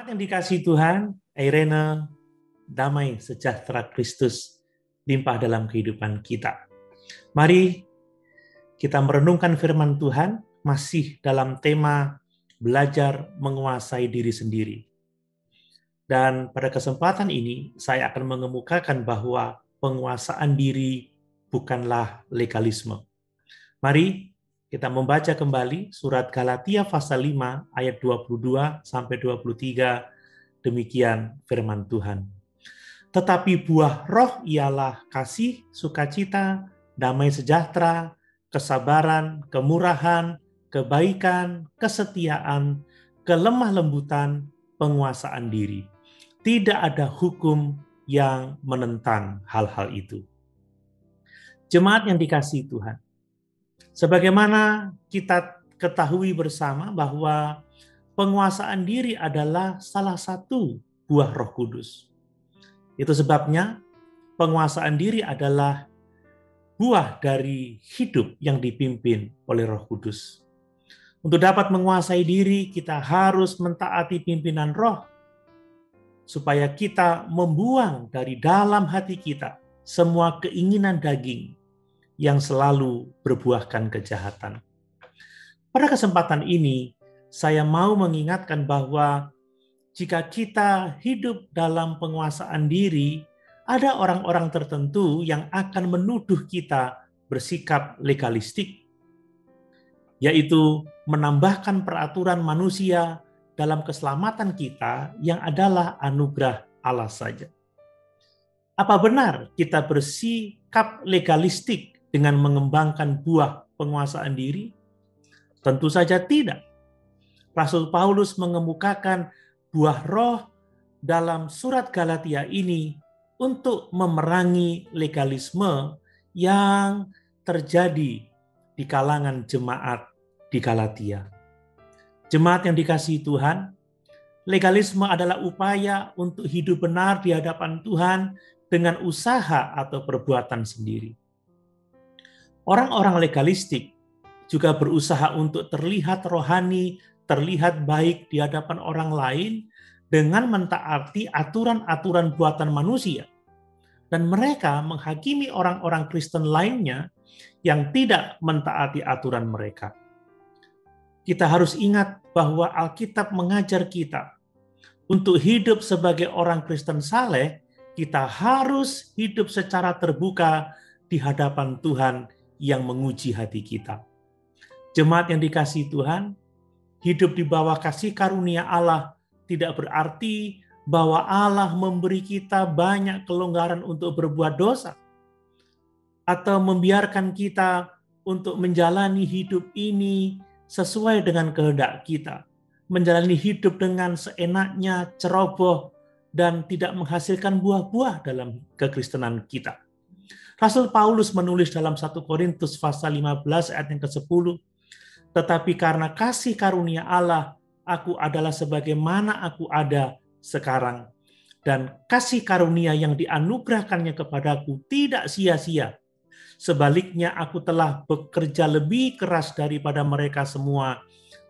Jemaat yang dikasihi Tuhan, Irene, damai sejahtera Kristus limpah dalam kehidupan kita. Mari kita merenungkan firman Tuhan masih dalam tema belajar menguasai diri sendiri. Dan pada kesempatan ini saya akan mengemukakan bahwa penguasaan diri bukanlah legalisme. Mari kita membaca kembali surat Galatia pasal 5 ayat 22 sampai 23. Demikian firman Tuhan. Tetapi buah roh ialah kasih, sukacita, damai sejahtera, kesabaran, kemurahan, kebaikan, kesetiaan, kelemah lembutan, penguasaan diri. Tidak ada hukum yang menentang hal-hal itu. Jemaat yang dikasihi Tuhan, sebagaimana kita ketahui bersama bahwa penguasaan diri adalah salah satu buah Roh Kudus. Itu sebabnya penguasaan diri adalah buah dari hidup yang dipimpin oleh Roh Kudus. Untuk dapat menguasai diri, kita harus mentaati pimpinan Roh, supaya kita membuang dari dalam hati kita semua keinginan daging yang selalu berbuahkan kejahatan. Pada kesempatan ini, saya mau mengingatkan bahwa jika kita hidup dalam penguasaan diri, ada orang-orang tertentu yang akan menuduh kita bersikap legalistik, yaitu menambahkan peraturan manusia dalam keselamatan kita yang adalah anugerah Allah saja. Apa benar kita bersikap legalistik dengan mengembangkan buah penguasaan diri? Tentu saja tidak. Rasul Paulus mengemukakan buah roh dalam surat Galatia ini untuk memerangi legalisme yang terjadi di kalangan jemaat di Galatia. Jemaat yang dikasihi Tuhan, legalisme adalah upaya untuk hidup benar di hadapan Tuhan dengan usaha atau perbuatan sendiri. Orang-orang legalistik juga berusaha untuk terlihat rohani, terlihat baik di hadapan orang lain dengan mentaati aturan-aturan buatan manusia. Dan mereka menghakimi orang-orang Kristen lainnya yang tidak mentaati aturan mereka. Kita harus ingat bahwa Alkitab mengajar kita untuk hidup sebagai orang Kristen saleh, kita harus hidup secara terbuka di hadapan Tuhan yang menguji hati kita. Jemaat yang dikasihi Tuhan, hidup di bawah kasih karunia Allah tidak berarti bahwa Allah memberi kita banyak kelonggaran untuk berbuat dosa, atau membiarkan kita untuk menjalani hidup ini sesuai dengan kehendak kita, menjalani hidup dengan seenaknya, ceroboh, dan tidak menghasilkan buah-buah dalam kekristenan kita. Rasul Paulus menulis dalam 1 Korintus pasal 15 ayat yang ke-10, tetapi karena kasih karunia Allah, aku adalah sebagaimana aku ada sekarang. Dan kasih karunia yang dianugerahkannya kepadaku tidak sia-sia. Sebaliknya aku telah bekerja lebih keras daripada mereka semua.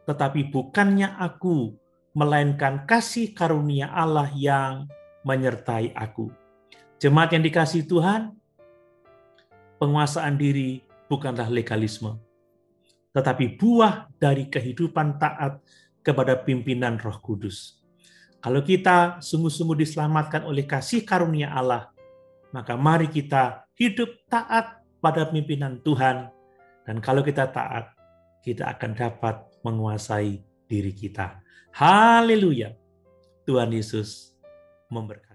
Tetapi bukannya aku, melainkan kasih karunia Allah yang menyertai aku. Jemaat yang dikasihi Tuhan, penguasaan diri bukanlah legalisme, tetapi buah dari kehidupan taat kepada pimpinan Roh Kudus. Kalau kita sungguh-sungguh diselamatkan oleh kasih karunia Allah, maka mari kita hidup taat pada pimpinan Tuhan. Dan kalau kita taat, kita akan dapat menguasai diri kita. Haleluya! Tuhan Yesus memberkati.